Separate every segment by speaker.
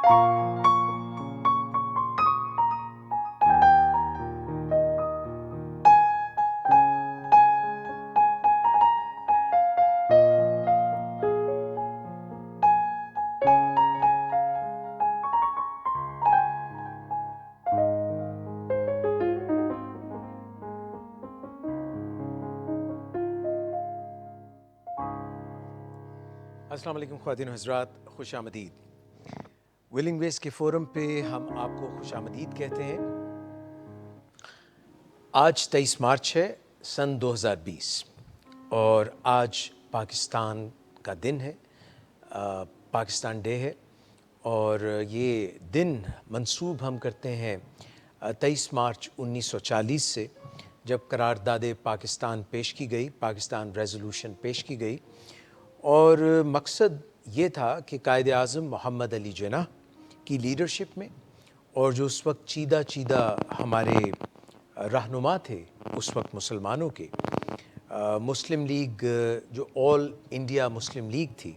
Speaker 1: السلام علیکم خواتین و حضرات، خوش آمدید۔ ویلنگ ویز کے فورم پہ ہم آپ کو خوش آمدید کہتے ہیں۔ آج 23 مارچ ہے سن 2020 اور آج پاکستان کا دن ہے، پاکستان ڈے ہے، اور یہ دن منسوب ہم کرتے ہیں 23 مارچ 1940 سے، جب قرارداد پاکستان پیش کی گئی، پاکستان ریزولوشن پیش کی گئی، اور مقصد یہ تھا کہ قائد اعظم محمد علی جناح کی لیڈرشپ میں، اور جو اس وقت چیدہ ہمارے رہنما تھے اس وقت مسلمانوں کے، مسلم لیگ جو آل انڈیا مسلم لیگ تھی،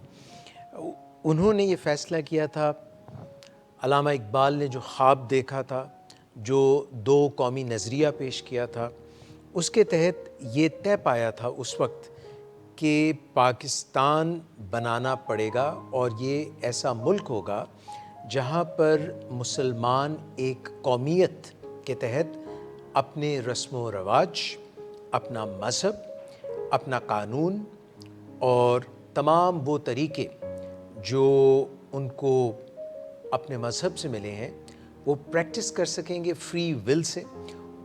Speaker 1: انہوں نے یہ فیصلہ کیا تھا، علامہ اقبال نے جو خواب دیکھا تھا، جو دو قومی نظریہ پیش کیا تھا، اس کے تحت یہ طے پایا تھا اس وقت کہ پاکستان بنانا پڑے گا، اور یہ ایسا ملک ہوگا جہاں پر مسلمان ایک قومیت کے تحت اپنے رسم و رواج، اپنا مذہب، اپنا قانون اور تمام وہ طریقے جو ان کو اپنے مذہب سے ملے ہیں وہ پریکٹس کر سکیں گے فری ول سے،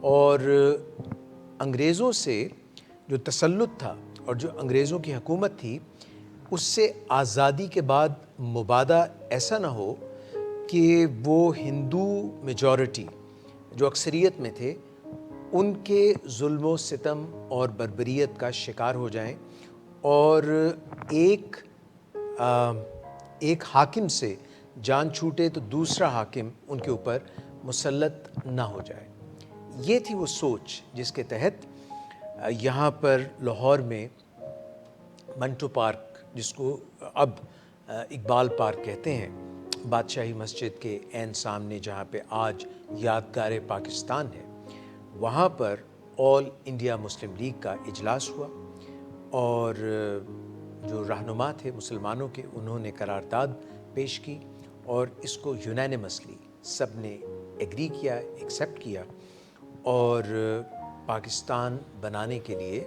Speaker 1: اور انگریزوں سے جو تسلط تھا اور جو انگریزوں کی حکومت تھی، اس سے آزادی کے بعد مبادہ ایسا نہ ہو کہ وہ ہندو میجورٹی جو اکثریت میں تھے ان کے ظلم و ستم اور بربریت کا شکار ہو جائیں، اور ایک حاکم سے جان چھوٹے تو دوسرا حاکم ان کے اوپر مسلط نہ ہو جائے۔ یہ تھی وہ سوچ جس کے تحت یہاں پر لاہور میں منٹو پارک، جس کو اب اقبال پارک کہتے ہیں، بادشاہی مسجد کے عین سامنے جہاں پہ آج یادگار پاکستان ہے، وہاں پر آل انڈیا مسلم لیگ کا اجلاس ہوا، اور جو رہنما تھے مسلمانوں کے، انہوں نے قرارداد پیش کی، اور اس کو یونینیمسلی سب نے ایگری کیا، ایکسیپٹ کیا، اور پاکستان بنانے کے لیے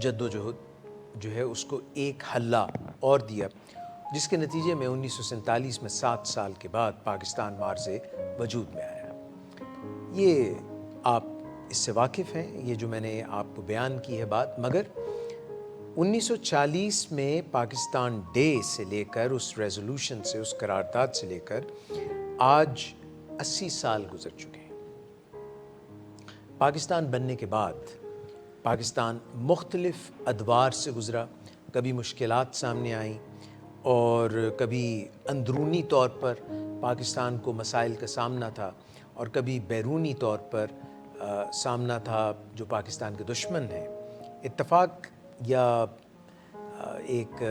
Speaker 1: جدوجہد جو ہے اس کو ایک حلہ اور دیا، جس کے نتیجے میں 1947 میں 7 سال کے بعد پاکستان مارز وجود میں آیا۔ یہ آپ اس سے واقف ہیں، یہ جو میں نے آپ کو بیان کی ہے بات، مگر 1940 میں پاکستان ڈے سے لے کر، اس ریزولوشن سے، اس قرارداد سے لے کر آج 80 سال گزر چکے ہیں۔ پاکستان بننے کے بعد پاکستان مختلف ادوار سے گزرا، کبھی مشکلات سامنے آئیں، اور کبھی اندرونی طور پر پاکستان کو مسائل کا سامنا تھا، اور کبھی بیرونی طور پر سامنا تھا جو پاکستان کے دشمن ہیں۔ اتفاق یا ایک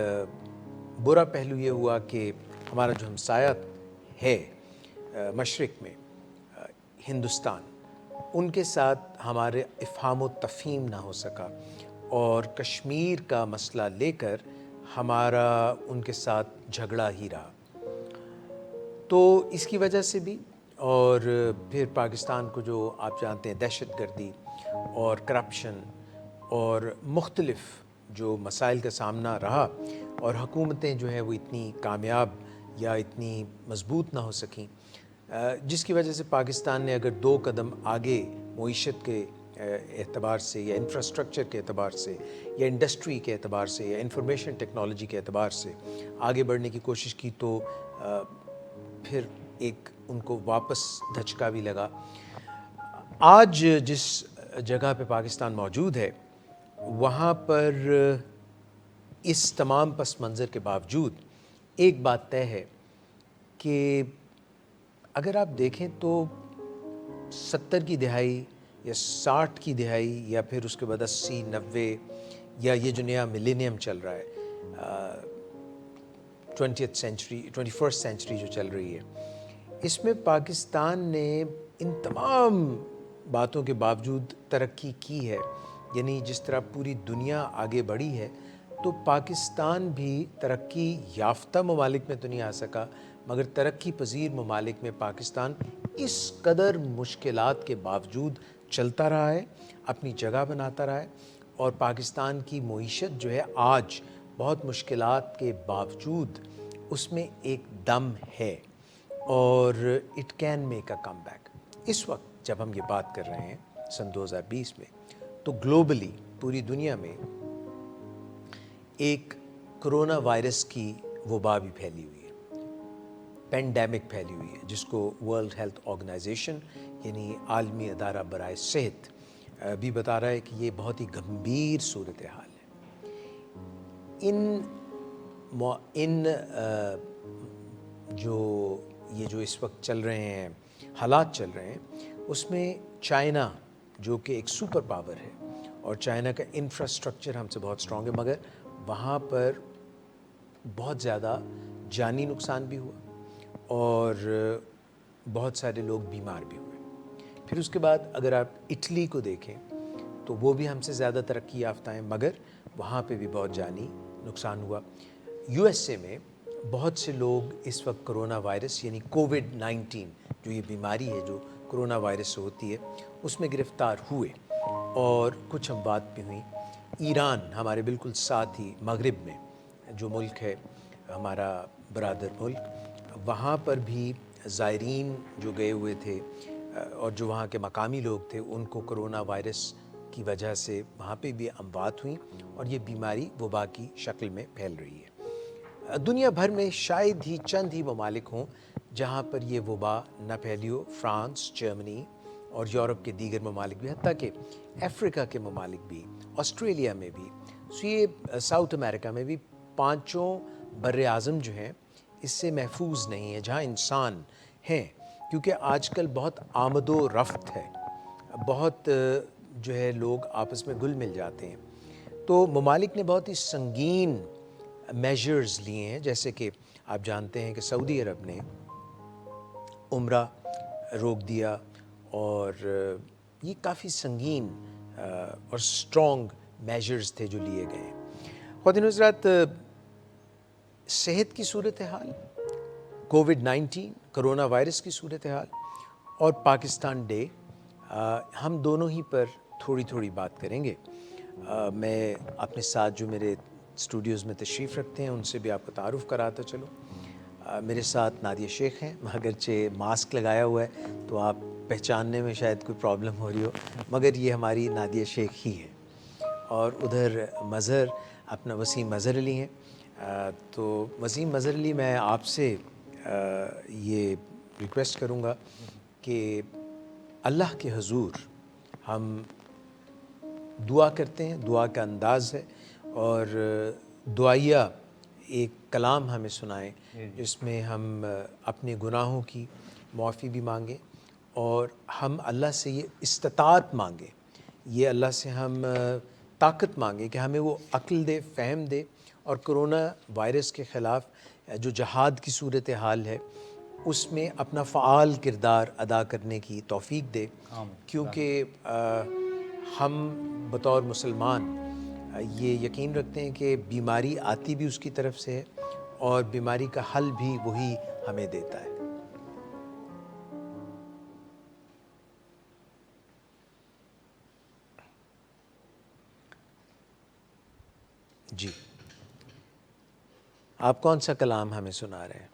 Speaker 1: برا پہلو یہ ہوا کہ ہمارا جو ہمسایہ ہے مشرق میں، ہندوستان، ان کے ساتھ ہمارے افہام و تفہیم نہ ہو سکا، اور کشمیر کا مسئلہ لے کر ہمارا ان کے ساتھ جھگڑا ہی رہا۔ تو اس کی وجہ سے بھی، اور پھر پاکستان کو جو آپ جانتے ہیں دہشت گردی اور کرپشن اور مختلف جو مسائل کا سامنا رہا، اور حکومتیں جو ہیں وہ اتنی کامیاب یا اتنی مضبوط نہ ہو سکیں، جس کی وجہ سے پاکستان نے اگر 2 قدم آگے معیشت کے اعتبار سے، یا انفراسٹرکچر کے اعتبار سے، یا انڈسٹری کے اعتبار سے، یا انفارمیشن ٹیکنالوجی کے اعتبار سے آگے بڑھنے کی کوشش کی، تو پھر ایک ان کو واپس دھچکا بھی لگا۔ آج جس جگہ پہ پاکستان موجود ہے، وہاں پر اس تمام پس منظر کے باوجود ایک بات طے ہے کہ اگر آپ دیکھیں تو 70 کی دہائی یا 60 کی دہائی، یا پھر اس کے بعد 80، 90، یا یہ جو نیا ملینیم چل رہا ہے، 21st سینچری جو چل رہی ہے، اس میں پاکستان نے ان تمام باتوں کے باوجود ترقی کی ہے. یعنی جس طرح پوری دنیا آگے بڑھی ہے تو پاکستان بھی ترقی یافتہ ممالک میں تو نہیں آ سکا، مگر ترقی پذیر ممالک میں پاکستان اس قدر مشکلات کے باوجود چلتا رہا ہے، اپنی جگہ بناتا رہا ہے. اور پاکستان کی معیشت جو ہے آج بہت مشکلات کے باوجود اس میں ایک دم ہے اور it can make a comeback. اس وقت جب ہم یہ بات کر رہے ہیں سن 2020 میں، تو گلوبلی پوری دنیا میں ایک کرونا وائرس کی وبا بھی پھیلی ہوئی ہے، پینڈیمک پھیلی ہوئی ہے، جس کو ورلڈ ہیلتھ آرگنائزیشن یعنی عالمی ادارہ برائے صحت بھی بتا رہا ہے کہ یہ بہت ہی گمبھیر صورتحال ہے. ان جو اس وقت چل رہے ہیں، حالات چل رہے ہیں، اس میں چائنا جو کہ ایک سپر پاور ہے اور چائنا کا انفراسٹرکچر ہم سے بہت اسٹرانگ ہے، مگر وہاں پر بہت زیادہ جانی نقصان بھی ہوا اور بہت سارے لوگ بیمار بھی ہوئے. پھر اس کے بعد اگر آپ اٹلی کو دیکھیں تو وہ بھی ہم سے زیادہ ترقی یافتہ ہیں، مگر وہاں پہ بھی بہت جانی نقصان ہوا. یو ایس اے میں بہت سے لوگ اس وقت کرونا وائرس یعنی کووڈ-19 جو یہ بیماری ہے جو کرونا وائرس سے ہوتی ہے اس میں گرفتار ہوئے اور کچھ اموات بھی ہوئیں. ایران ہمارے بالکل ساتھ ہی مغرب میں جو ملک ہے ہمارا برادر ملک، وہاں پر بھی زائرین جو گئے ہوئے تھے اور جو وہاں کے مقامی لوگ تھے ان کو کرونا وائرس کی وجہ سے وہاں پہ بھی اموات ہوئیں اور یہ بیماری وبا کی شکل میں پھیل رہی ہے. دنیا بھر میں شاید ہی چند ہی ممالک ہوں جہاں پر یہ وبا نہ پھیلی ہو. فرانس، جرمنی اور یورپ کے دیگر ممالک بھی، حتیٰ کہ افریقہ کے ممالک بھی، آسٹریلیا میں بھی، یہ ساؤتھ امریکہ میں بھی پانچوں بر اعظم جو ہیں اس سے محفوظ نہیں ہیں جہاں انسان ہیں، کیونکہ آج کل بہت آمد و رفت ہے، بہت جو ہے لوگ آپس میں گل مل جاتے ہیں. تو ممالک نے بہت ہی سنگین میجرز لیے ہیں، جیسے کہ آپ جانتے ہیں کہ سعودی عرب نے عمرہ روک دیا اور یہ کافی سنگین اور سٹرونگ میجرز تھے جو لیے گئے ہیں. خواتین و حضرات، صحت کی صورتحال، کووڈ-19 کرونا وائرس کی صورتحال اور پاکستان ڈے، ہم دونوں ہی پر تھوڑی تھوڑی بات کریں گے. میں اپنے ساتھ جو میرے اسٹوڈیوز میں تشریف رکھتے ہیں ان سے بھی آپ کو تعارف کراتا چلوں. میرے ساتھ نادیہ شیخ ہیں، اگرچہ ماسک لگایا ہوا ہے تو آپ پہچاننے میں شاید کوئی پرابلم ہو رہی ہو، مگر یہ ہماری نادیہ شیخ ہی ہے. اور ادھر مظہر اپنا وسیم مظہر علی ہیں. تو وسیم مظہر علی، میں آپ سے یہ ریکویسٹ کروں گا کہ اللہ کے حضور ہم دعا کرتے ہیں، دعا کا انداز ہے، اور دعائیہ ایک کلام ہمیں سنائیں جس میں ہم اپنے گناہوں کی معافی بھی مانگیں اور ہم اللہ سے یہ استطاعت مانگیں، یہ اللہ سے ہم طاقت مانگیں کہ ہمیں وہ عقل دے، فہم دے اور کرونا وائرس کے خلاف جو جہاد کی صورتحال ہے اس میں اپنا فعال کردار ادا کرنے کی توفیق دے. کیونکہ ہم بطور مسلمان یہ یقین رکھتے ہیں کہ بیماری آتی بھی اس کی طرف سے ہے اور بیماری کا حل بھی وہی ہمیں دیتا ہے. جی، آپ کون سا کلام ہمیں سنا رہے ہیں؟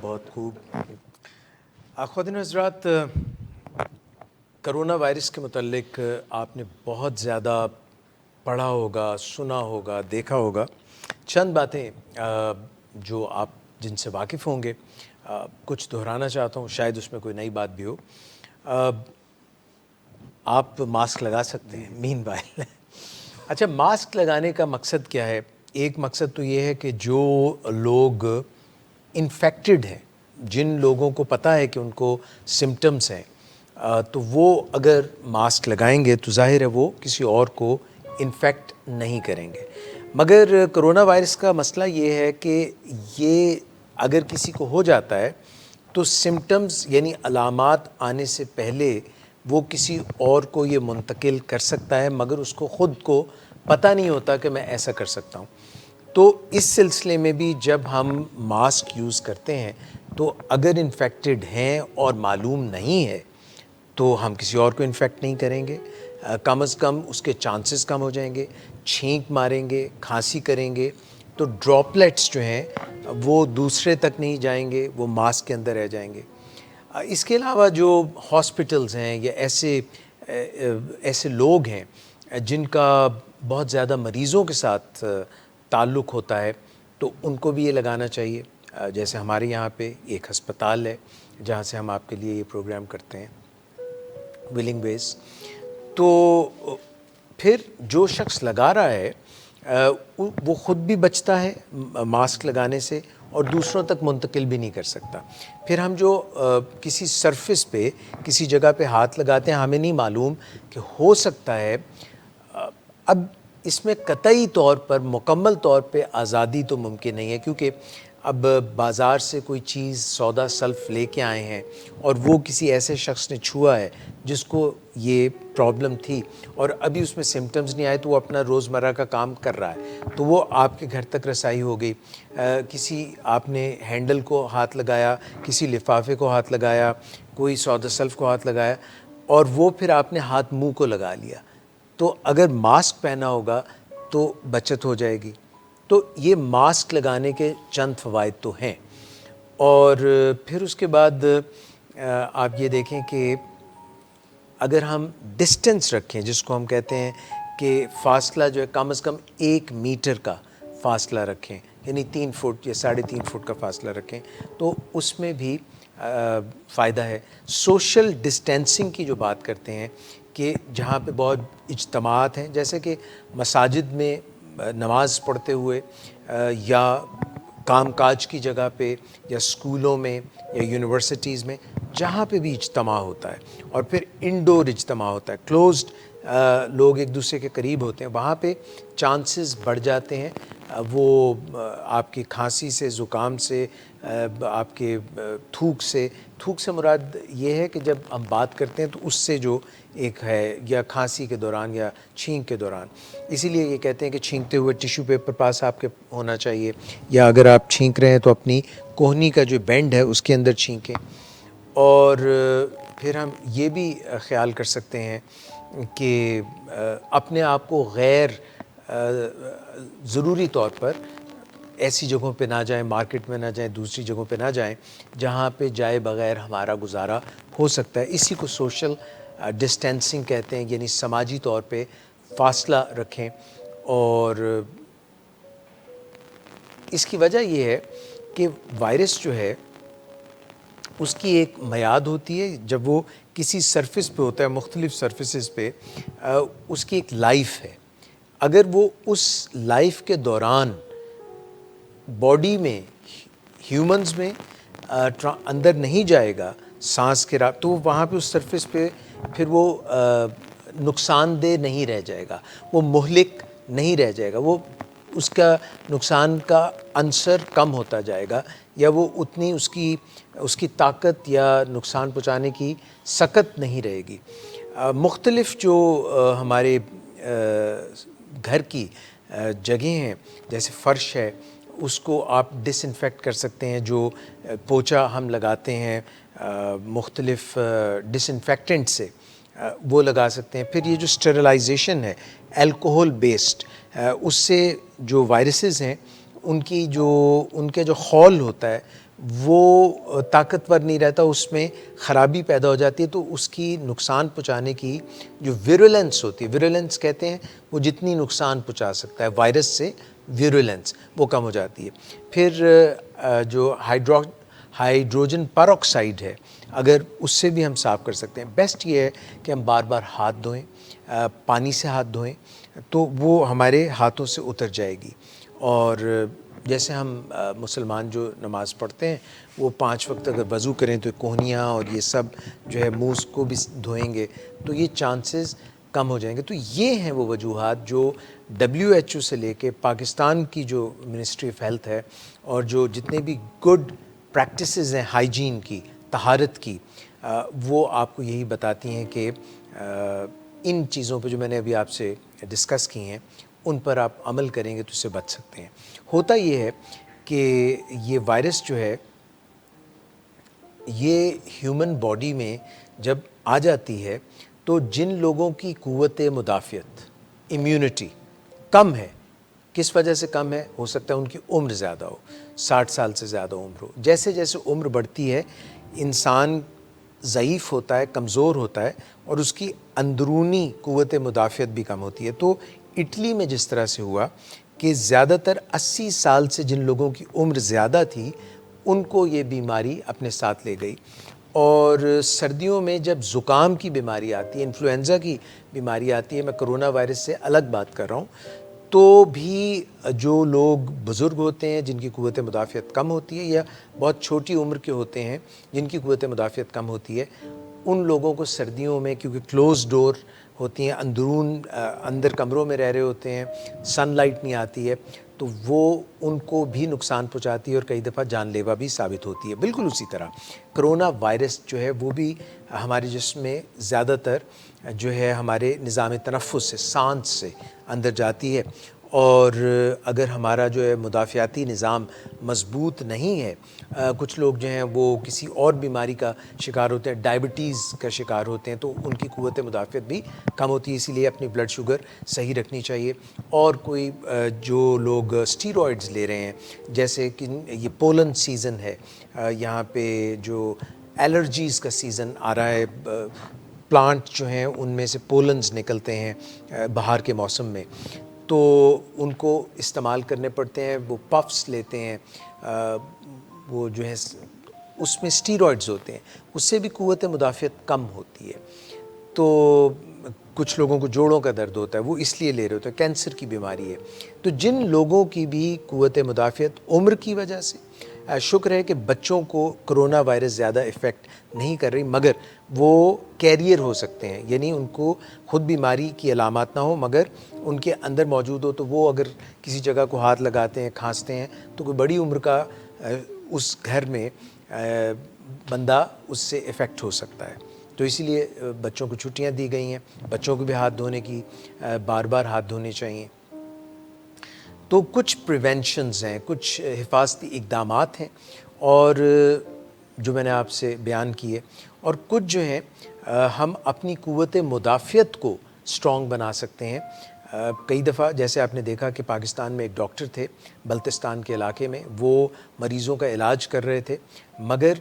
Speaker 1: بہت خوب. خواتین و حضرات، کرونا وائرس کے متعلق آپ نے بہت زیادہ پڑھا ہوگا، سنا ہوگا، دیکھا ہوگا. چند باتیں جو آپ جن سے واقف ہوں گے کچھ دہرانا چاہتا ہوں، شاید اس میں کوئی نئی بات بھی ہو. آپ ماسک لگا سکتے ہیں مین وائل. اچھا، ماسک لگانے کا مقصد کیا ہے؟ ایک مقصد تو یہ ہے کہ جو لوگ انفیکٹڈ ہیں، جن لوگوں کو پتہ ہے کہ ان کو سمٹمز ہیں، تو وہ اگر ماسک لگائیں گے تو ظاہر ہے وہ کسی اور کو انفیکٹ نہیں کریں گے. مگر کرونا وائرس کا مسئلہ یہ ہے کہ یہ اگر کسی کو ہو جاتا ہے تو سمٹمز یعنی علامات آنے سے پہلے وہ کسی اور کو یہ منتقل کر سکتا ہے، مگر اس کو خود کو پتہ نہیں ہوتا کہ میں ایسا کر سکتا ہوں. تو اس سلسلے میں بھی جب ہم ماسک یوز کرتے ہیں تو اگر انفیکٹڈ ہیں اور معلوم نہیں ہے تو ہم کسی اور کو انفیکٹ نہیں کریں گے. کم از کم اس کے چانسز کم ہو جائیں گے. چھینک ماریں گے، کھانسی کریں گے تو ڈراپلیٹس جو ہیں وہ دوسرے تک نہیں جائیں گے، وہ ماسک کے اندر رہ جائیں گے. اس کے علاوہ جو ہاسپٹلز ہیں یا ایسے لوگ ہیں جن کا بہت زیادہ مریضوں کے ساتھ تعلق ہوتا ہے تو ان کو بھی یہ لگانا چاہیے. جیسے ہمارے یہاں پہ ایک ہسپتال ہے جہاں سے ہم آپ کے لیے یہ پروگرام کرتے ہیں، ولنگ ویز. تو پھر جو شخص لگا رہا ہے وہ خود بھی بچتا ہے ماسک لگانے سے اور دوسروں تک منتقل بھی نہیں کر سکتا. پھر ہم جو کسی سرفس پہ کسی جگہ پہ ہاتھ لگاتے ہیں، ہمیں نہیں معلوم کہ ہو سکتا ہے. اب اس میں قطعی طور پر مکمل طور پہ آزادی تو ممکن نہیں ہے، کیونکہ اب بازار سے کوئی چیز سودا سلف لے کے آئے ہیں اور وہ کسی ایسے شخص نے چھوا ہے جس کو یہ پرابلم تھی اور ابھی اس میں سمٹمز نہیں آئے تو وہ اپنا روزمرہ کا کام کر رہا ہے، تو وہ آپ کے گھر تک رسائی ہو گئی. کسی آپ نے ہینڈل کو ہاتھ لگایا، کسی لفافے کو ہاتھ لگایا، کوئی سودا سلف کو ہاتھ لگایا اور وہ پھر آپ نے ہاتھ منہ کو لگا لیا. تو اگر ماسک پہنا ہوگا تو بچت ہو جائے گی. تو یہ ماسک لگانے کے چند فوائد تو ہیں. اور پھر اس کے بعد آپ یہ دیکھیں کہ اگر ہم ڈسٹنس رکھیں، جس کو ہم کہتے ہیں کہ فاصلہ جو ہے کم از کم 1 میٹر کا فاصلہ رکھیں، یعنی 3 فٹ یا 3.5 فٹ کا فاصلہ رکھیں، تو اس میں بھی فائدہ ہے. سوشل ڈسٹینسنگ کی جو بات کرتے ہیں کہ جہاں پہ بہت اجتماعات ہیں، جیسے کہ مساجد میں نماز پڑھتے ہوئے یا کام کاج کی جگہ پہ یا اسکولوں میں یا یونیورسٹیز میں، جہاں پہ بھی اجتماع ہوتا ہے اور پھر انڈور اجتماع ہوتا ہے، کلوزڈ لوگ ایک دوسرے کے قریب ہوتے ہیں، وہاں پہ چانسز بڑھ جاتے ہیں وہ آپ کی کھانسی سے، زکام سے، آپ کے تھوک سے مراد یہ ہے کہ جب ہم بات کرتے ہیں تو اس سے جو ایک ہے، یا کھانسی کے دوران یا چھینک کے دوران. اسی لیے یہ کہتے ہیں کہ چھینکتے ہوئے ٹیشو پیپر پاس آپ کے ہونا چاہیے، یا اگر آپ چھینک رہے ہیں تو اپنی کوہنی کا جو بینڈ ہے اس کے اندر چھینکیں. اور پھر ہم یہ بھی خیال کر سکتے ہیں کہ اپنے آپ کو غیر ضروری طور پر ایسی جگہوں پہ نہ جائیں، مارکیٹ میں نہ جائیں، دوسری جگہوں پہ نہ جائیں جہاں پہ جائے بغیر ہمارا گزارا ہو سکتا ہے. اسی کو سوشل ڈسٹینسنگ کہتے ہیں، یعنی سماجی طور پہ فاصلہ رکھیں. اور اس کی وجہ یہ ہے کہ وائرس جو ہے اس کی ایک میعاد ہوتی ہے. جب وہ کسی سرفس پہ ہوتا ہے، مختلف سرفسز پہ، اس کی ایک لائف ہے. اگر وہ اس لائف کے دوران باڈی میں، ہیومنز میں اندر نہیں جائے گا سانس کے راہ، تو وہاں پہ اس سرفس پہ پھر وہ نقصان دہ نہیں رہ جائے گا، وہ مہلک نہیں رہ جائے گا، وہ اس کا نقصان کا عنصر کم ہوتا جائے گا، یا وہ اتنی اس کی طاقت یا نقصان پہنچانے کی سکت نہیں رہے گی. مختلف جو ہمارے گھر کی جگہیں ہیں، جیسے فرش ہے، اس کو آپ ڈس انفیکٹ کر سکتے ہیں. جو پوچا ہم لگاتے ہیں مختلف ڈس انفیکٹنٹ سے، وہ لگا سکتے ہیں. پھر یہ جو اسٹیرلائزیشن ہے الکوہل بیسڈ، اس سے جو وائرسز ہیں ان کا جو خول ہوتا ہے وہ طاقتور نہیں رہتا, اس میں خرابی پیدا ہو جاتی ہے, تو اس کی نقصان پہنچانے کی جو ویرولنس ہوتی ہے, ویرولنس کہتے ہیں وہ جتنی نقصان پہنچا سکتا ہے وائرس سے, ویرولنس وہ کم ہو جاتی ہے. پھر جو ہائیڈروجن پر آکسائڈ ہے, اگر اس سے بھی ہم صاف کر سکتے ہیں. بیسٹ یہ ہے کہ ہم بار بار ہاتھ دھوئیں, پانی سے ہاتھ دھوئیں, تو وہ ہمارے ہاتھوں سے اتر جائے گی. اور جیسے ہم مسلمان جو نماز پڑھتے ہیں وہ 5 وقت اگر وضو کریں تو کوہنیاں اور یہ سب جو ہے منہ کو بھی دھوئیں گے تو یہ چانسز کم ہو جائیں گے. تو یہ ہیں وہ وجوہات جو WHO سے لے کے پاکستان کی جو منسٹری آف ہیلتھ ہے اور جو جتنے بھی گڈ پریکٹسز ہیں ہائیجین کی, طہارت کی, وہ آپ کو یہی بتاتی ہیں کہ ان چیزوں پہ جو میں نے ابھی آپ سے ڈسکس کی ہیں ان پر آپ عمل کریں گے تو اس سے بچ سکتے ہیں. ہوتا یہ ہے کہ یہ وائرس جو ہے یہ ہیومن باڈی میں جب آ جاتی ہے تو جن لوگوں کی قوت مدافعت, امیونٹی کم ہے, کس وجہ سے کم ہے؟ ہو سکتا ہے ان کی عمر زیادہ ہو, 60 سال سے زیادہ عمر ہو. جیسے جیسے عمر بڑھتی ہے انسان ضعیف ہوتا ہے, کمزور ہوتا ہے, اور اس کی اندرونی قوت مدافعت بھی کم ہوتی ہے. تو اٹلی میں جس طرح سے ہوا کہ زیادہ تر 80 سال سے جن لوگوں کی عمر زیادہ تھی ان کو یہ بیماری اپنے ساتھ لے گئی. اور سردیوں میں جب زکام کی بیماری آتی ہے, انفلوئنزا کی بیماری آتی ہے, میں کرونا وائرس سے الگ بات کر رہا ہوں, تو بھی جو لوگ بزرگ ہوتے ہیں جن کی قوت مدافعت کم ہوتی ہے یا بہت چھوٹی عمر کے ہوتے ہیں جن کی قوت مدافعت کم ہوتی ہے, ان لوگوں کو سردیوں میں کیونکہ کلوز ڈور ہوتی ہیں, اندر کمروں میں رہ رہے ہوتے ہیں, سن لائٹ نہیں آتی ہے, تو وہ ان کو بھی نقصان پہنچاتی ہے اور کئی دفعہ جان لیوا بھی ثابت ہوتی ہے. بالکل اسی طرح کرونا وائرس جو ہے وہ بھی ہمارے جسم میں زیادہ تر جو ہے ہمارے نظام تنفس سے, سانس سے اندر جاتی ہے, اور اگر ہمارا جو ہے مدافعاتی نظام مضبوط نہیں ہے, کچھ لوگ جو ہیں وہ کسی اور بیماری کا شکار ہوتے ہیں, ڈائبٹیز کا شکار ہوتے ہیں, تو ان کی قوت مدافعت بھی کم ہوتی ہے. اسی لیے اپنی بلڈ شوگر صحیح رکھنی چاہیے. اور کوئی جو لوگ اسٹیرائڈز لے رہے ہیں, جیسے کہ یہ پولن سیزن ہے, یہاں پہ جو الرجیز کا سیزن آ رہا ہے, پلانٹ جو ہیں ان میں سے پولنز نکلتے ہیں بہار کے موسم میں, تو ان کو استعمال کرنے پڑتے ہیں. وہ پفس لیتے ہیں, وہ جو ہے اس میں اسٹیرائڈز ہوتے ہیں, اس سے بھی قوت مدافعت کم ہوتی ہے. تو کچھ لوگوں کو جوڑوں کا درد ہوتا ہے, وہ اس لیے لے رہے ہوتے ہیں, کینسر کی بیماری ہے. تو جن لوگوں کی بھی قوت مدافعت عمر کی وجہ سے, شکر ہے کہ بچوں کو کرونا وائرس زیادہ افیکٹ نہیں کر رہی, مگر وہ کیریئر ہو سکتے ہیں, یعنی ان کو خود بیماری کی علامات نہ ہو مگر ان کے اندر موجود ہو, تو وہ اگر کسی جگہ کو ہاتھ لگاتے ہیں, کھانستے ہیں, تو کوئی بڑی عمر کا اس گھر میں بندہ اس سے افیکٹ ہو سکتا ہے. تو اسی لیے بچوں کو چھٹیاں دی گئی ہیں, بچوں کو بھی ہاتھ دھونے کی, بار بار ہاتھ دھونے چاہیے. تو کچھ پریونشنز ہیں, کچھ حفاظتی اقدامات ہیں, اور جو میں نے آپ سے بیان کیے, اور کچھ جو ہیں ہم اپنی قوت مدافعت کو اسٹرانگ بنا سکتے ہیں. کئی دفعہ جیسے آپ نے دیکھا کہ پاکستان میں ایک ڈاکٹر تھے بلتستان کے علاقے میں, وہ مریضوں کا علاج کر رہے تھے, مگر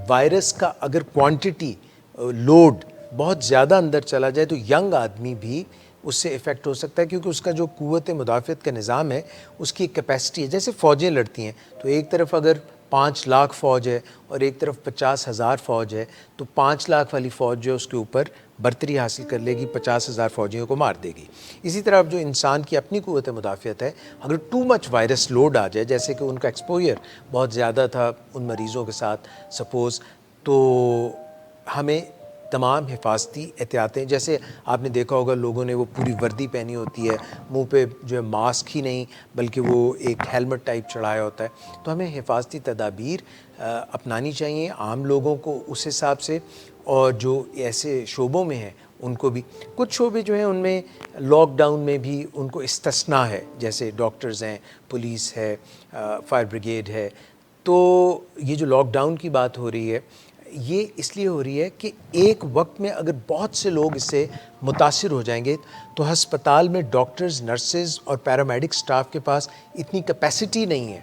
Speaker 1: وائرس کا اگر کوانٹٹی لوڈ بہت زیادہ اندر چلا جائے تو ینگ آدمی بھی اس سے افیکٹ ہو سکتا ہے, کیونکہ اس کا جو قوت مدافعت کا نظام ہے اس کی ایک کیپیسٹی ہے. جیسے فوجیں لڑتی ہیں, تو ایک طرف اگر 5 لاکھ فوج ہے اور ایک طرف 50,000 فوج ہے, تو 5 لاکھ والی فوج جو ہے اس کے اوپر برتری حاصل کر لے گی, 50,000 فوجیوں کو مار دے گی. اسی طرح جو انسان کی اپنی قوت مدافعت ہے, اگر ٹو مچ وائرس لوڈ آ جائے, جیسے کہ ان کا ایکسپوئر بہت زیادہ تھا ان مریضوں کے ساتھ سپوز, تو ہمیں تمام حفاظتی احتیاطیں, جیسے آپ نے دیکھا ہوگا لوگوں نے وہ پوری وردی پہنی ہوتی ہے, منہ پہ جو ہے ماسک ہی نہیں بلکہ وہ ایک ہیلمٹ ٹائپ چڑھایا ہوتا ہے, تو ہمیں حفاظتی تدابیر اپنانی چاہیے عام لوگوں کو اس حساب سے, اور جو ایسے شعبوں میں ہیں ان کو بھی. کچھ شعبے جو ہیں ان میں لاک ڈاؤن میں بھی ان کو استثناء ہے, جیسے ڈاکٹرز ہیں, پولیس ہے, فائر بریگیڈ ہے. تو یہ جو لاک ڈاؤن کی بات ہو رہی ہے یہ اس لیے ہو رہی ہے کہ ایک وقت میں اگر بہت سے لوگ اس سے متاثر ہو جائیں گے تو ہسپتال میں ڈاکٹرز, نرسز اور پیرامیڈک سٹاف کے پاس اتنی کیپیسٹی نہیں ہے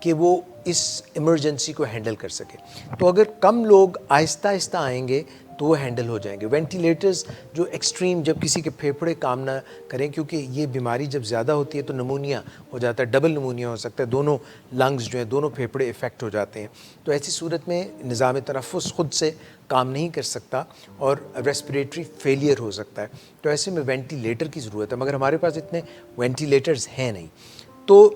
Speaker 1: کہ وہ اس ایمرجنسی کو ہینڈل کر سکے. تو اگر کم لوگ آہستہ آہستہ آئیں گے تو وہ ہینڈل ہو جائیں گے. وینٹیلیٹرز جو ایکسٹریم, جب کسی کے پھیپھڑے کام نہ کریں, کیونکہ یہ بیماری جب زیادہ ہوتی ہے تو نمونیا ہو جاتا ہے, ڈبل نمونیا ہو سکتا ہے, دونوں لنگز جو ہیں دونوں پھیپھڑے افیکٹ ہو جاتے ہیں. تو ایسی صورت میں نظام تنفس خود سے کام نہیں کر سکتا اور ریسپریٹری فیلئر ہو سکتا ہے. تو ایسے میں وینٹیلیٹر کی ضرورت ہے, مگر ہمارے پاس اتنے وینٹیلیٹرز ہیں نہیں. تو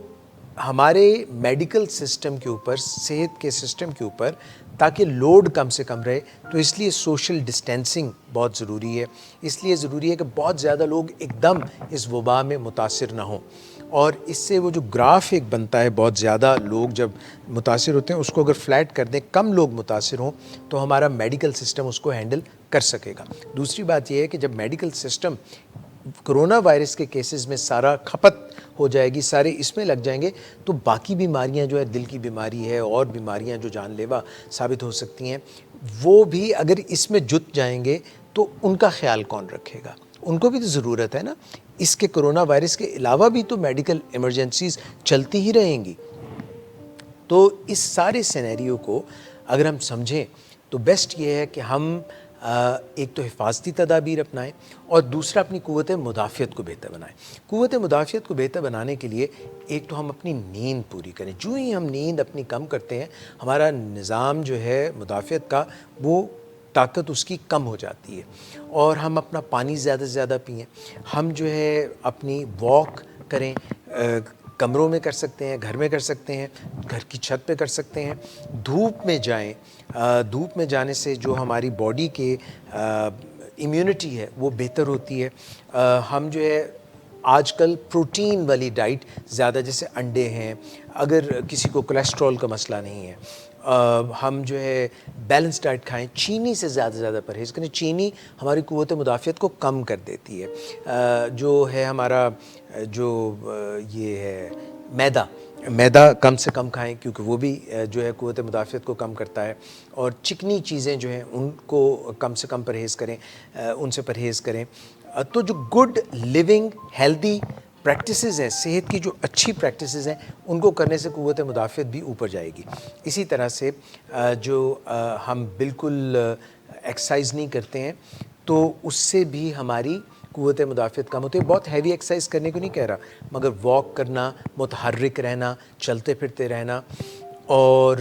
Speaker 1: ہمارے میڈیکل سسٹم کے اوپر, صحت کے سسٹم کے اوپر, تاکہ لوڈ کم سے کم رہے, تو اس لیے سوشل ڈسٹینسنگ بہت ضروری ہے. اس لیے ضروری ہے کہ بہت زیادہ لوگ ایک دم اس وبا میں متاثر نہ ہوں, اور اس سے وہ جو گراف ایک بنتا ہے, بہت زیادہ لوگ جب متاثر ہوتے ہیں اس کو اگر فلیٹ کر دیں, کم لوگ متاثر ہوں, تو ہمارا میڈیکل سسٹم اس کو ہینڈل کر سکے گا. دوسری بات یہ ہے کہ جب میڈیکل سسٹم کرونا وائرس کے کیسز میں سارا کھپت ہو جائے گی, سارے اس میں لگ جائیں گے, تو باقی بیماریاں جو ہے, دل کی بیماری ہے اور بیماریاں جو جان لیوا ثابت ہو سکتی ہیں, وہ بھی اگر اس میں جت جائیں گے تو ان کا خیال کون رکھے گا؟ ان کو بھی تو ضرورت ہے نا. اس کے کرونا وائرس کے علاوہ بھی تو میڈیکل ایمرجنسیز چلتی ہی رہیں گی. تو اس سارے سینیریو کو اگر ہم سمجھیں تو بیسٹ یہ ہے کہ ہم ایک تو حفاظتی تدابیر اپنائیں, اور دوسرا اپنی قوت مدافعت کو بہتر بنائیں. قوت مدافعت کو بہتر بنانے کے لیے ایک تو ہم اپنی نیند پوری کریں. جو ہی ہم نیند اپنی کم کرتے ہیں, ہمارا نظام جو ہے مدافعت کا, وہ طاقت اس کی کم ہو جاتی ہے. اور ہم اپنا پانی زیادہ سے زیادہ پئیں, ہم جو ہے اپنی واک کریں, کمروں میں کر سکتے ہیں, گھر میں کر سکتے ہیں, گھر کی چھت پہ کر سکتے ہیں, دھوپ میں جائیں. دھوپ میں جانے سے جو ہماری باڈی کے امیونٹی ہے وہ بہتر ہوتی ہے. ہم جو ہے آج کل پروٹین والی ڈائٹ زیادہ, جیسے انڈے ہیں, اگر کسی کو کولیسٹرول کا مسئلہ نہیں ہے, ہم جو ہے بیلنس ڈائٹ کھائیں, چینی سے زیادہ سے زیادہ پرہیز کریں. چینی ہماری قوت مدافعت کو کم کر دیتی ہے. جو ہے ہمارا جو یہ ہے میدا کم سے کم کھائیں, کیونکہ وہ بھی جو ہے قوت مدافعت کو کم کرتا ہے. اور چکنی چیزیں جو ہیں ان کو کم سے کم پرہیز کریں, ان سے پرہیز کریں. تو جو گڈ لیونگ ہیلدی پریکٹسز ہیں, صحت کی جو اچھی پریکٹسز ہیں, ان کو کرنے سے قوت مدافعت بھی اوپر جائے گی. اسی طرح سے جو ہم بالکل ایکسرسائز نہیں کرتے ہیں, تو اس سے بھی ہماری قوت مدافعت کم ہوتی ہے. بہت ہیوی ایکسرسائز کرنے کو نہیں کہہ رہا, مگر واک کرنا, متحرک رہنا, چلتے پھرتے رہنا, اور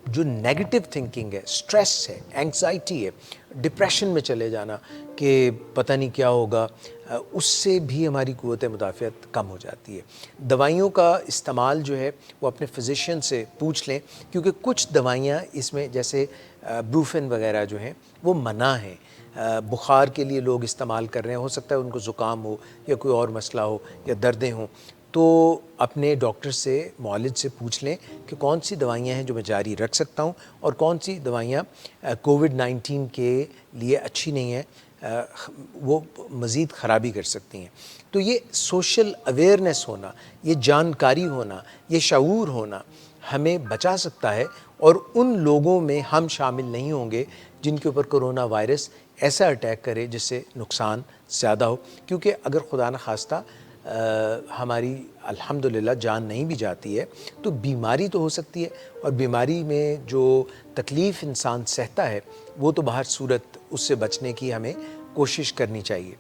Speaker 1: جو نیگیٹو تھنکنگ ہے, سٹریس ہے, اینگزائٹی ہے, ڈپریشن میں چلے جانا کہ پتہ نہیں کیا ہوگا, اس سے بھی ہماری قوت مدافعت کم ہو جاتی ہے. دوائیوں کا استعمال جو ہے وہ اپنے فزیشین سے پوچھ لیں, کیونکہ کچھ دوائیاں اس میں, جیسے بروفن وغیرہ جو ہیں, وہ منع ہیں. بخار کے لیے لوگ استعمال کر رہے ہیں, ہو سکتا ہے ان کو زکام ہو یا کوئی اور مسئلہ ہو یا دردیں ہوں, تو اپنے ڈاکٹر سے, معالج سے پوچھ لیں کہ کون سی دوائیاں ہیں جو میں جاری رکھ سکتا ہوں, اور کون سی دوائیاں کووڈ-19 کے لیے اچھی نہیں ہیں, وہ مزید خرابی کر سکتی ہیں. تو یہ سوشل اویئرنیس ہونا, یہ جانکاری ہونا, یہ شعور ہونا ہمیں بچا سکتا ہے, اور ان لوگوں میں ہم شامل نہیں ہوں گے جن کے اوپر کرونا وائرس ایسا اٹیک کرے جس سے نقصان زیادہ ہو. کیونکہ اگر خدا نخواستہ ہماری الحمدللہ جان نہیں بھی جاتی ہے, تو بیماری تو ہو سکتی ہے, اور بیماری میں جو تکلیف انسان سہتا ہے وہ تو بہر صورت اس سے بچنے کی ہمیں کوشش کرنی چاہیے.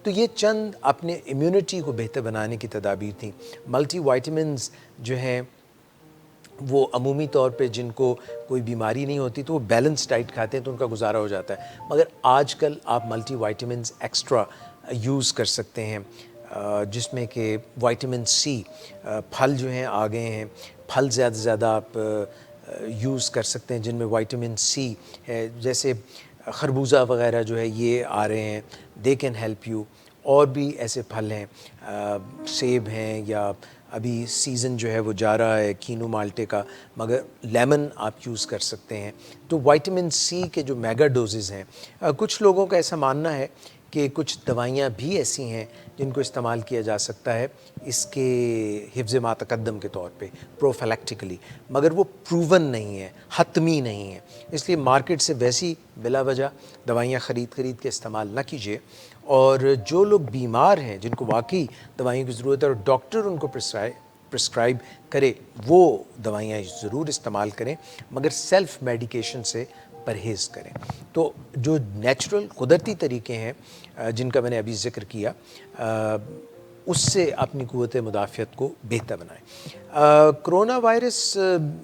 Speaker 1: تو یہ چند اپنے امیونٹی کو بہتر بنانے کی تدابیر تھیں. ملٹی وائٹامنز جو ہیں وہ عمومی طور پہ جن کو کوئی بیماری نہیں ہوتی تو وہ بیلنس ڈائٹ کھاتے ہیں تو ان کا گزارا ہو جاتا ہے, مگر آج کل آپ ملٹی وائٹامنز ایکسٹرا یوز کر سکتے ہیں, جس میں کہ وائٹامن سی, پھل جو ہیں آ گئے ہیں, پھل زیادہ سے زیادہ آپ یوز کر سکتے ہیں جن میں وائٹامن سی ہے, جیسے خربوزہ وغیرہ جو ہے یہ آ رہے ہیں, دے کین ہیلپ یو. اور بھی ایسے پھل ہیں, سیب ہیں, یا ابھی سیزن جو ہے وہ جا رہا ہے کینو مالٹے کا, مگر لیمن آپ یوز کر سکتے ہیں. تو وائٹامن سی کے جو میگا ڈوزز ہیں, کچھ لوگوں کا ایسا ماننا ہے کہ کچھ دوائیاں بھی ایسی ہیں جن کو استعمال کیا جا سکتا ہے اس کے حفظ ما تقدم کے طور پہ, پروفیلیکٹیکلی, مگر وہ پروون نہیں ہے, حتمی نہیں ہے. اس لیے مارکیٹ سے ویسی بلا وجہ دوائیاں خرید کے استعمال نہ کیجیے. اور جو لوگ بیمار ہیں, جن کو واقعی دوائیوں کی ضرورت ہے اور ڈاکٹر ان کو پرسکرائب کرے وہ دوائیاں ضرور استعمال کریں، مگر سیلف میڈیکیشن سے پرہیز کریں۔ تو جو نیچرل قدرتی طریقے ہیں جن کا میں نے ابھی ذکر کیا، اس سے اپنی قوت مدافعت کو بہتر بنائیں۔ کرونا وائرس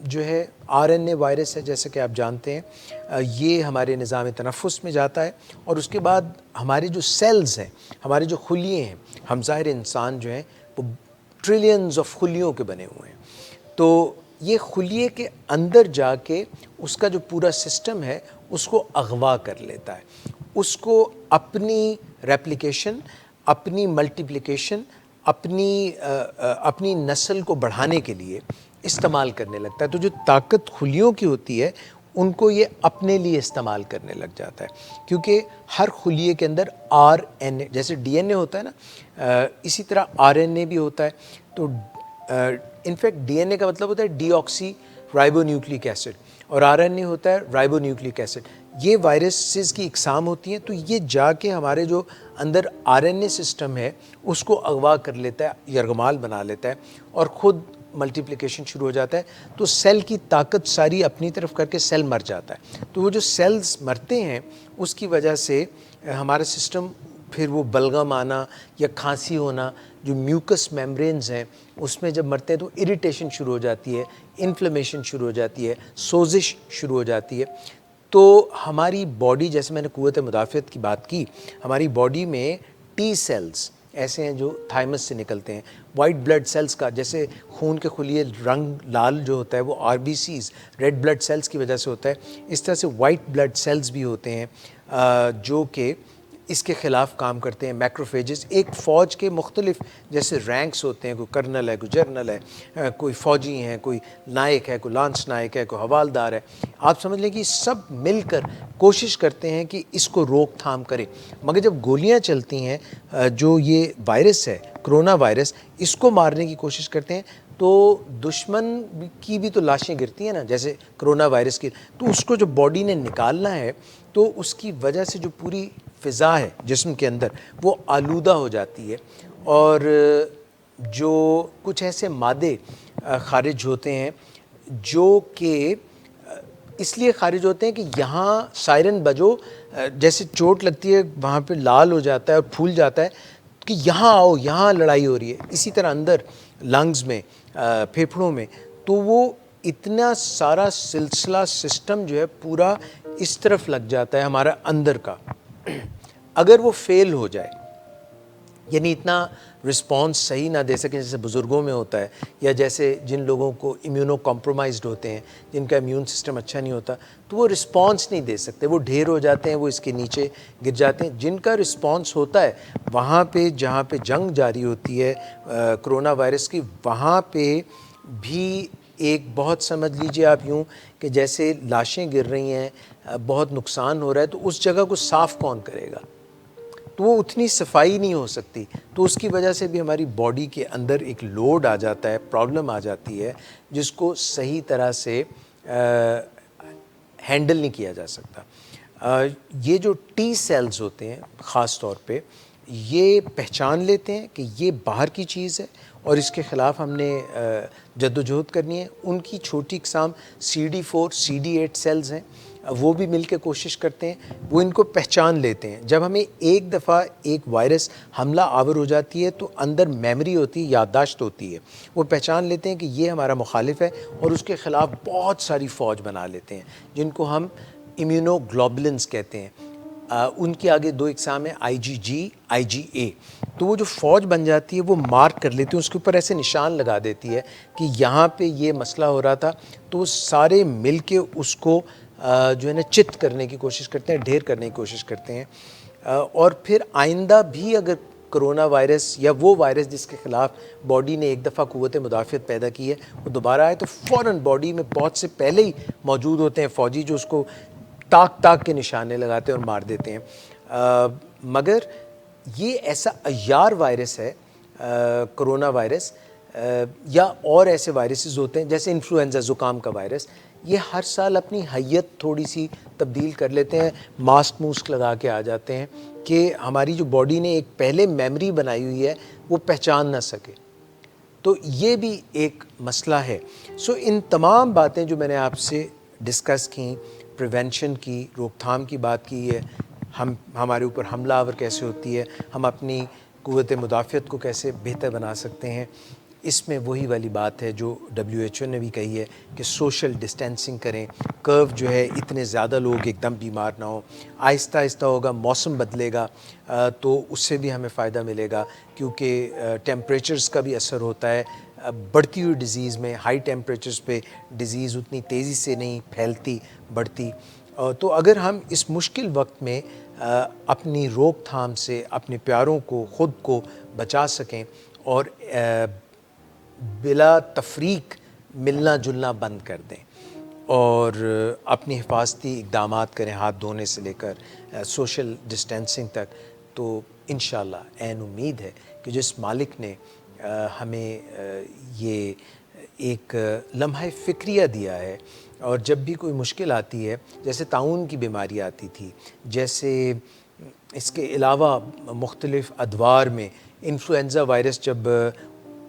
Speaker 1: جو ہے RNA وائرس ہے، جیسے کہ آپ جانتے ہیں، یہ ہمارے نظام تنفس میں جاتا ہے اور اس کے بعد ہمارے جو سیلز ہیں، ہمارے جو خلیے ہیں، ہم ظاہر انسان جو ہیں وہ ٹریلینز آف خلیوں کے بنے ہوئے ہیں، تو یہ خلیے کے اندر جا کے اس کا جو پورا سسٹم ہے اس کو اغوا کر لیتا ہے، اس کو اپنی ریپلیکیشن، اپنی ملٹیپلیکیشن، اپنی نسل کو بڑھانے کے لیے استعمال کرنے لگتا ہے۔ تو جو طاقت خلیوں کی ہوتی ہے ان کو یہ اپنے لیے استعمال کرنے لگ جاتا ہے، کیونکہ ہر خلیے کے اندر RNA، جیسے DNA ہوتا ہے نا، اسی طرح RNA بھی ہوتا ہے۔ تو انفیکٹ DNA کا مطلب ہوتا ہے ڈی آکسی رائبو نیوکلک ایسڈ، اور RNA ہوتا ہے رائبو نیوکلک ایسڈ۔ یہ وائرسز کی اقسام ہوتی ہیں، تو یہ جا کے ہمارے جو اندر RNA سسٹم ہے اس کو اغوا کر لیتا ہے، یرغمال بنا لیتا ہے اور خود ملٹیپلیکیشن شروع ہو جاتا ہے۔ تو سیل کی طاقت ساری اپنی طرف کر کے سیل مر جاتا ہے۔ تو وہ جو سیلز مرتے ہیں اس کی وجہ سے ہمارا سسٹم پھر وہ بلغم آنا یا کھانسی ہونا، جو میوکس میمبرینز ہیں اس میں جب مرتے ہیں تو اریٹیشن شروع ہو جاتی ہے، انفلیمیشن شروع ہو جاتی ہے، سوزش شروع ہو جاتی ہے۔ تو ہماری باڈی، جیسے میں نے قوت مدافعت کی بات کی، ہماری باڈی میں ٹی سیلز ایسے ہیں جو تھائمس سے نکلتے ہیں، وائٹ بلڈ سیلز کا، جیسے خون کے خلیے رنگ لال جو ہوتا ہے وہ RBCs ریڈ بلڈ سیلز کی وجہ سے ہوتا ہے، اس طرح سے وائٹ بلڈ سیلز بھی ہوتے ہیں جو کہ اس کے خلاف کام کرتے ہیں، میکروفیجز۔ ایک فوج کے مختلف جیسے رینکس ہوتے ہیں، کوئی کرنل ہے، کوئی جرنل ہے، کوئی فوجی ہیں، کوئی نائک ہے، کوئی لانس نائک ہے، کوئی حوالدار ہے۔ آپ سمجھ لیں کہ سب مل کر کوشش کرتے ہیں کہ اس کو روک تھام کریں، مگر جب گولیاں چلتی ہیں، جو یہ وائرس ہے کرونا وائرس، اس کو مارنے کی کوشش کرتے ہیں، تو دشمن کی بھی تو لاشیں گرتی ہیں نا، جیسے کرونا وائرس کی، تو اس کو جو باڈی نے نکالنا ہے تو اس کی وجہ سے جو پوری فضا ہے جسم کے اندر وہ آلودہ ہو جاتی ہے، اور جو کچھ ایسے مادے خارج ہوتے ہیں جو کہ اس لیے خارج ہوتے ہیں کہ یہاں سائرن بجو، جیسے چوٹ لگتی ہے وہاں پہ لال ہو جاتا ہے اور پھول جاتا ہے کہ یہاں آؤ، یہاں لڑائی ہو رہی ہے، اسی طرح اندر لنگز میں، پھیپھڑوں میں، تو وہ اتنا سارا سلسلہ سسٹم جو ہے پورا اس طرف لگ جاتا ہے ہمارا اندر کا۔ اگر وہ فیل ہو جائے، یعنی اتنا رسپانس صحیح نہ دے سکیں جیسے بزرگوں میں ہوتا ہے، یا جیسے جن لوگوں کو امیونو کمپرومائزڈ ہوتے ہیں، جن کا امیون سسٹم اچھا نہیں ہوتا، تو وہ رسپانس نہیں دے سکتے، وہ ڈھیر ہو جاتے ہیں، وہ اس کے نیچے گر جاتے ہیں۔ جن کا رسپانس ہوتا ہے وہاں پہ، جہاں پہ جنگ جاری ہوتی ہے کرونا وائرس کی، وہاں پہ بھی ایک بہت سمجھ لیجئے آپ یوں کہ جیسے لاشیں گر رہی ہیں، بہت نقصان ہو رہا ہے، تو اس جگہ کو صاف کون کرے گا؟ تو وہ اتنی صفائی نہیں ہو سکتی، تو اس کی وجہ سے بھی ہماری باڈی کے اندر ایک لوڈ آ جاتا ہے، پرابلم آ جاتی ہے، جس کو صحیح طرح سے ہینڈل نہیں کیا جا سکتا۔ یہ جو ٹی سیلز ہوتے ہیں خاص طور پہ، یہ پہچان لیتے ہیں کہ یہ باہر کی چیز ہے اور اس کے خلاف ہم نے جدوجہد کرنی ہے۔ ان کی چھوٹی اقسام CD4 CD8 سیلز ہیں، وہ بھی مل کے کوشش کرتے ہیں، وہ ان کو پہچان لیتے ہیں۔ جب ہمیں ایک دفعہ ایک وائرس حملہ آور ہو جاتی ہے تو اندر میموری ہوتی ہے، یادداشت ہوتی ہے، وہ پہچان لیتے ہیں کہ یہ ہمارا مخالف ہے اور اس کے خلاف بہت ساری فوج بنا لیتے ہیں، جن کو ہم امیونو گلوبولنز کہتے ہیں۔ ان کے آگے دو اقسام ہیں، IgG IgA۔ تو وہ جو فوج بن جاتی ہے وہ مارک کر لیتی ہے، اس کے اوپر ایسے نشان لگا دیتی ہے کہ یہاں پہ یہ مسئلہ ہو رہا تھا، تو وہ سارے مل کے اس کو جو ہے نا چت کرنے کی کوشش کرتے ہیں، ڈھیر کرنے کی کوشش کرتے ہیں، اور پھر آئندہ بھی اگر کرونا وائرس یا وہ وائرس جس کے خلاف باڈی نے ایک دفعہ قوت مدافعت پیدا کی ہے وہ دوبارہ آئے، تو فوراً باڈی میں بہت سے پہلے ہی موجود ہوتے ہیں فوجی جو اس کو تاک تاک کے نشانے لگاتے ہیں اور مار دیتے ہیں۔ مگر یہ ایسا عیار وائرس ہے کرونا وائرس، یا اور ایسے وائرسز ہوتے ہیں جیسے انفلوئنزا، زکام کا وائرس، یہ ہر سال اپنی حیت تھوڑی سی تبدیل کر لیتے ہیں، ماسک موسک لگا کے آ جاتے ہیں کہ ہماری جو باڈی نے ایک پہلے میموری بنائی ہوئی ہے وہ پہچان نہ سکے۔ تو یہ بھی ایک مسئلہ ہے. سو ان تمام باتیں جو میں نے آپ سے ڈسکس کی، پریونشن کی، روک تھام کی بات کی ہے، ہمارے اوپر حملہ آور کیسے ہوتی ہے، ہم اپنی قوت مدافعت کو کیسے بہتر بنا سکتے ہیں، اس میں وہی والی بات ہے جو WHO نے بھی کہی ہے کہ سوشل ڈسٹینسنگ کریں. کرو جو ہے اتنے زیادہ لوگ ایک دم بیمار نہ ہوں، آہستہ آہستہ ہوگا، موسم بدلے گا تو اس سے بھی ہمیں فائدہ ملے گا، کیونکہ ٹیمپریچرز کا بھی اثر ہوتا ہے. بڑھتی ہوئی ڈیزیز میں ہائی ٹیمپریچرز پہ ڈیزیز اتنی تیزی سے نہیں پھیلتی، بڑھتی. تو اگر ہم اس مشکل وقت میں اپنی روک تھام سے اپنے پیاروں کو، خود کو بچا سکیں اور بلا تفریق ملنا جلنا بند کر دیں اور اپنی حفاظتی اقدامات کریں، ہاتھ دھونے سے لے کر سوشل ڈسٹینسنگ تک، تو انشاءاللہ عین امید ہے کہ جس مالک نے ہمیں یہ ایک لمحہ فکریہ دیا ہے، اور جب بھی کوئی مشکل آتی ہے، جیسے طاعون کی بیماری آتی تھی، جیسے اس کے علاوہ مختلف ادوار میں انفلوئنزا وائرس جب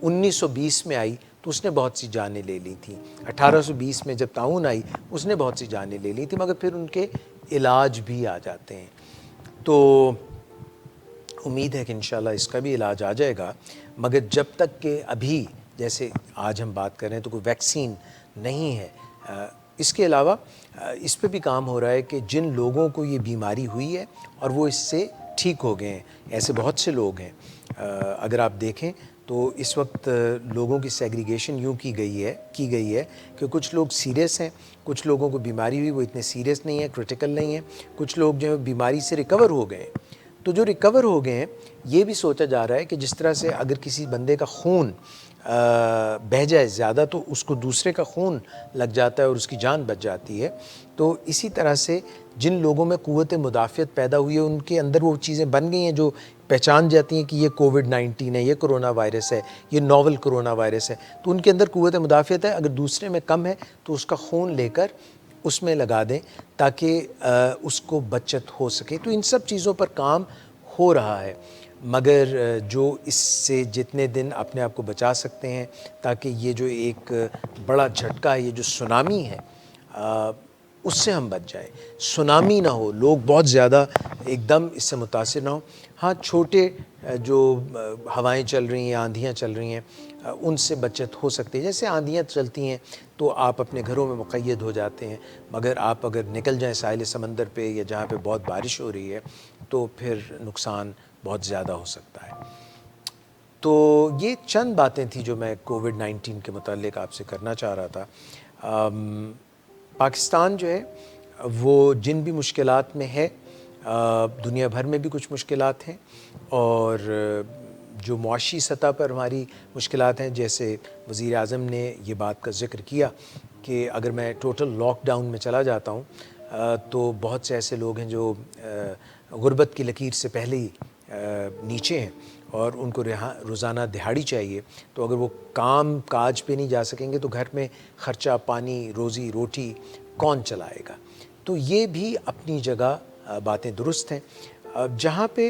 Speaker 1: 1920 میں آئی تو اس نے بہت سی جانیں لے لی تھیں. 1820 میں جب طاعون آئی اس نے بہت سی جانیں لے لی تھیں، مگر پھر ان کے علاج بھی آ جاتے ہیں. تو امید ہے کہ انشاءاللہ اس کا بھی علاج آ جائے گا، مگر جب تک کہ ابھی جیسے آج ہم بات کر رہے ہیں تو کوئی ویکسین نہیں ہے. اس کے علاوہ اس پہ بھی کام ہو رہا ہے کہ جن لوگوں کو یہ بیماری ہوئی ہے اور وہ اس سے ٹھیک ہو گئے ہیں، ایسے بہت سے لوگ ہیں. اگر آپ دیکھیں تو اس وقت لوگوں کی سیگریگیشن یوں کی گئی ہے کہ کچھ لوگ سیریس ہیں، کچھ لوگوں کو بیماری ہوئی وہ اتنے سیریس نہیں ہیں، کرٹیکل نہیں ہیں، کچھ لوگ جو بیماری سے ریکور ہو گئے. تو جو ریکور ہو گئے ہیں یہ بھی سوچا جا رہا ہے کہ جس طرح سے اگر کسی بندے کا خون بہہ جائے زیادہ تو اس کو دوسرے کا خون لگ جاتا ہے اور اس کی جان بچ جاتی ہے، تو اسی طرح سے جن لوگوں میں قوت مدافعت پیدا ہوئی ہے ان کے اندر وہ چیزیں بن گئی ہیں جو پہچان جاتی ہیں کہ یہ کووڈ-19 ہے، یہ کرونا وائرس ہے، یہ ناول کرونا وائرس ہے، تو ان کے اندر قوت مدافعت ہے. اگر دوسرے میں کم ہے تو اس کا خون لے کر اس میں لگا دیں تاکہ اس کو بچت ہو سکے. تو ان سب چیزوں پر کام ہو رہا ہے، مگر جو اس سے جتنے دن اپنے آپ کو بچا سکتے ہیں تاکہ یہ جو ایک بڑا جھٹکا ہے، یہ جو سونامی ہے، اس سے ہم بچ جائیں، سونامی نہ ہو، لوگ بہت زیادہ ایک دم اس سے متاثر نہ ہوں. ہاں چھوٹے جو ہوائیں چل رہی ہیں، آندھیاں چل رہی ہیں، ان سے بچت ہو سکتی ہے. جیسے آندھیاں چلتی ہیں تو آپ اپنے گھروں میں مقید ہو جاتے ہیں، مگر آپ اگر نکل جائیں ساحل سمندر پہ یا جہاں پہ بہت بارش ہو رہی ہے تو پھر نقصان بہت زیادہ ہو سکتا ہے. تو یہ چند باتیں تھیں جو میں کووڈ-19 کے متعلق آپ سے کرنا چاہ رہا تھا. پاکستان جو ہے وہ جن بھی مشکلات میں ہے، دنیا بھر میں بھی کچھ مشکلات ہیں، اور جو معاشی سطح پر ہماری مشکلات ہیں، جیسے وزیر اعظم نے یہ بات کا ذکر کیا کہ اگر میں ٹوٹل لاک ڈاؤن میں چلا جاتا ہوں تو بہت سے ایسے لوگ ہیں جو غربت کی لکیر سے پہلے ہی نیچے ہیں اور ان کو روزانہ دہاڑی چاہیے. تو اگر وہ کام کاج پہ نہیں جا سکیں گے تو گھر میں خرچہ پانی، روزی روٹی کون چلائے گا؟ تو یہ بھی اپنی جگہ باتیں درست ہیں. جہاں پہ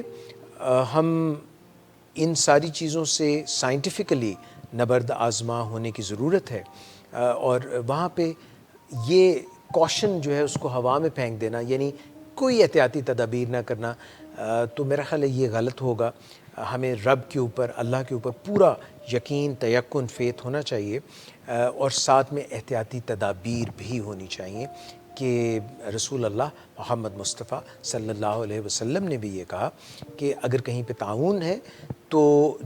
Speaker 1: ہم ان ساری چیزوں سے سائنٹیفکلی نبرد آزما ہونے کی ضرورت ہے، اور وہاں پہ یہ کوشن جو ہے اس کو ہوا میں پھینک دینا، یعنی کوئی احتیاطی تدابیر نہ کرنا، تو میرا خیال ہے یہ غلط ہوگا. ہمیں رب کے اوپر، اللہ کے اوپر پورا یقین، تیقن، فیتھ ہونا چاہیے، اور ساتھ میں احتیاطی تدابیر بھی ہونی چاہیے کہ رسول اللہ محمد مصطفیٰ صلی اللہ علیہ وسلم نے بھی یہ کہا کہ اگر کہیں پہ طاعون ہے تو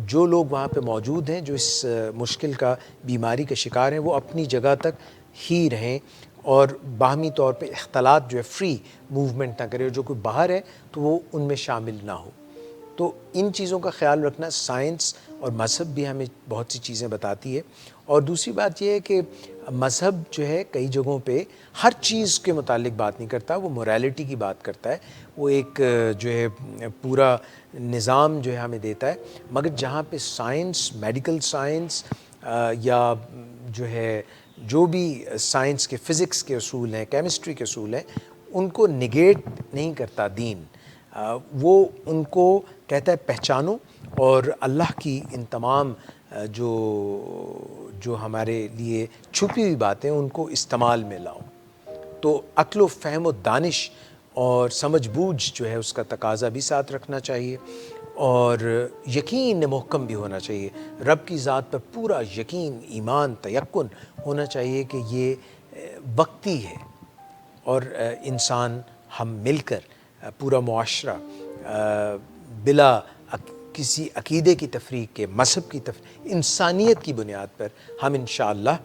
Speaker 1: جو لوگ وہاں پہ موجود ہیں جو اس مشکل کا، بیماری کے شکار ہیں، وہ اپنی جگہ تک ہی رہیں اور باہمی طور پہ اختلاط جو ہے، فری موومنٹ نہ کرے، اور جو کوئی باہر ہے تو وہ ان میں شامل نہ ہو. تو ان چیزوں کا خیال رکھنا، سائنس اور مذہب بھی ہمیں بہت سی چیزیں بتاتی ہے. اور دوسری بات یہ ہے کہ مذہب جو ہے کئی جگہوں پہ ہر چیز کے متعلق بات نہیں کرتا، وہ موریلٹی کی بات کرتا ہے، وہ ایک جو ہے پورا نظام جو ہے ہمیں دیتا ہے. مگر جہاں پہ سائنس، میڈیکل سائنس یا جو ہے جو بھی سائنس کے، فزکس کے اصول ہیں، کیمسٹری کے اصول ہیں، ان کو نگیٹ نہیں کرتا دین. وہ ان کو کہتا ہے پہچانو اور اللہ کی ان تمام جو ہمارے لیے چھپی ہوئی باتیں ان کو استعمال میں لاؤں. تو عقل و فہم و دانش اور سمجھ بوجھ جو ہے اس کا تقاضا بھی ساتھ رکھنا چاہیے، اور یقین محکم بھی ہونا چاہیے. رب کی ذات پر پورا یقین، ایمان، تیقن ہونا چاہیے کہ یہ وقتی ہے، اور انسان ہم مل کر پورا معاشرہ بلا کسی عقیدے کی تفریق کے، مذہب کی تفریق، انسانیت کی بنیاد پر ہم انشاءاللہ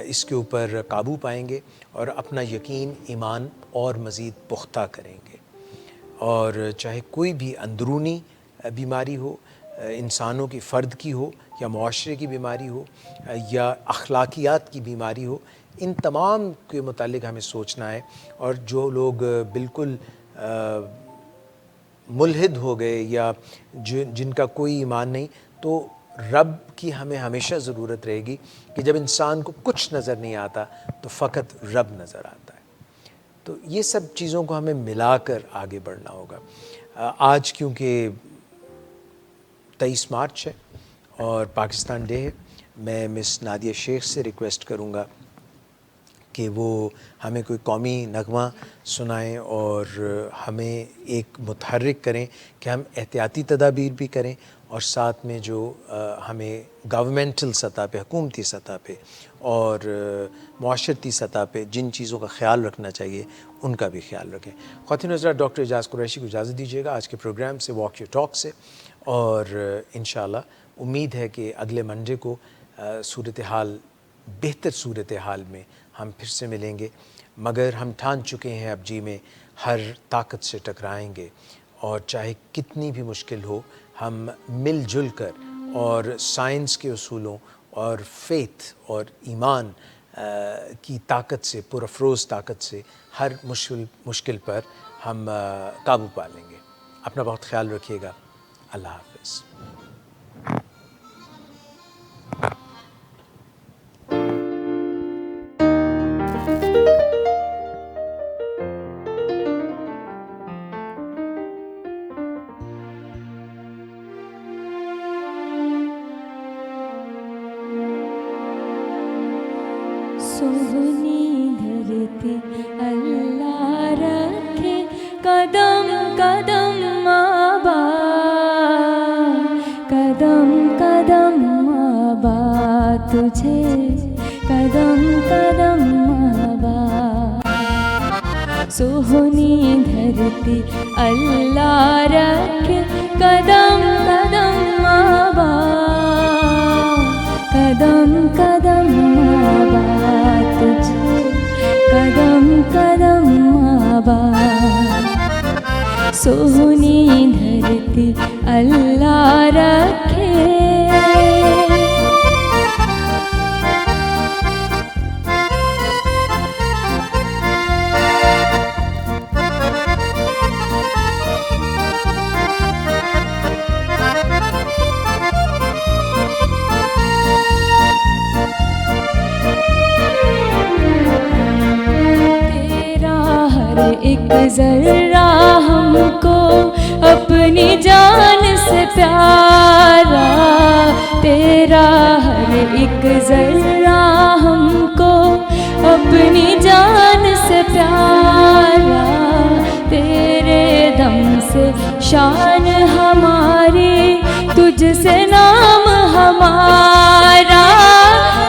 Speaker 1: اس کے اوپر قابو پائیں گے اور اپنا یقین، ایمان اور مزید پختہ کریں گے. اور چاہے کوئی بھی اندرونی بیماری ہو، انسانوں کی، فرد کی ہو، یا معاشرے کی بیماری ہو، یا اخلاقیات کی بیماری ہو، ان تمام کے متعلق ہمیں سوچنا ہے. اور جو لوگ بالکل ملحد ہو گئے یا جن کا کوئی ایمان نہیں، تو رب کی ہمیں ہمیشہ ضرورت رہے گی کہ جب انسان کو کچھ نظر نہیں آتا تو فقط رب نظر آتا ہے. تو یہ سب چیزوں کو ہمیں ملا کر آگے بڑھنا ہوگا. آج کیونکہ 23 مارچ ہے اور پاکستان ڈے ہے، میں مس نادیہ شیخ سے ریکویسٹ کروں گا کہ وہ ہمیں کوئی قومی نغمہ سنائیں اور ہمیں ایک متحرک کریں کہ ہم احتیاطی تدابیر بھی کریں، اور ساتھ میں جو ہمیں گورنمنٹل سطح پہ، حکومتی سطح پہ اور معاشرتی سطح پہ جن چیزوں کا خیال رکھنا چاہیے ان کا بھی خیال رکھیں. خواتین و حضرات، ڈاکٹر اعجاز قریشی کو اجازت دیجیے گا آج کے پروگرام سے، واک یور ٹاک سے، اور انشاءاللہ امید ہے کہ اگلے منڈے کو صورتحال، بہتر صورتحال میں ہم پھر سے ملیں گے. مگر ہم ٹھان چکے ہیں اب جی میں ہر طاقت سے ٹکرائیں گے، اور چاہے کتنی بھی مشکل ہو ہم مل جل کر اور سائنس کے اصولوں اور فیتھ اور ایمان کی طاقت سے، پرافروز طاقت سے ہر مشکل پر ہم قابو پا لیں گے. اپنا بہت خیال رکھیے گا. اللہ حافظ.
Speaker 2: سونی دھرتی اللہ رکھے قدم قدم آباد، قدم قدم آباد تجھے، قدم قدم آباد. سونی دھرتی اللہ رکھے قدم قدم آباد، قدم قدم آباد تجھے، قدم قدم آباد. سونی دھرتی اللہ رکھے. ایک ذرہ ہم کو اپنی جان سے پیارا، تیرا ہر ایک ذرہ ہم کو اپنی جان سے پیارا. تیرے دم سے شان ہماری، تجھ سے نام ہمارا.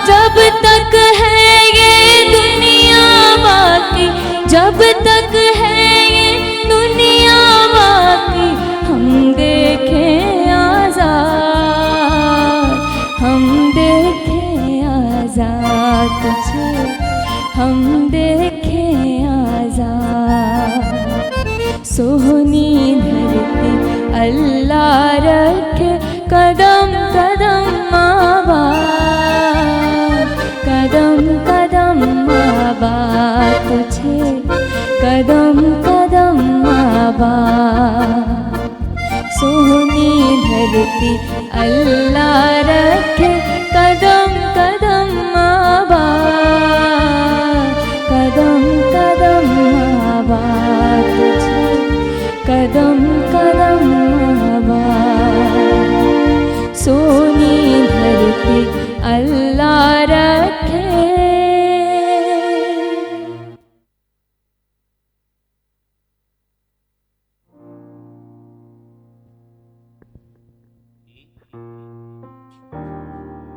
Speaker 2: جب تک ہے یہ دنیا باقی، جب تک ہے یہ دنیا باقی، ہم دیکھیں آزاد، ہم دیکھیں آزاد تجھے، ہم دیکھیں آزاد. سونی دھرتی اللہ رکھے قدم قدم آباد، قدم قدم آباد تجھے، قدم قدم آباد. سونی دھرتی اللہ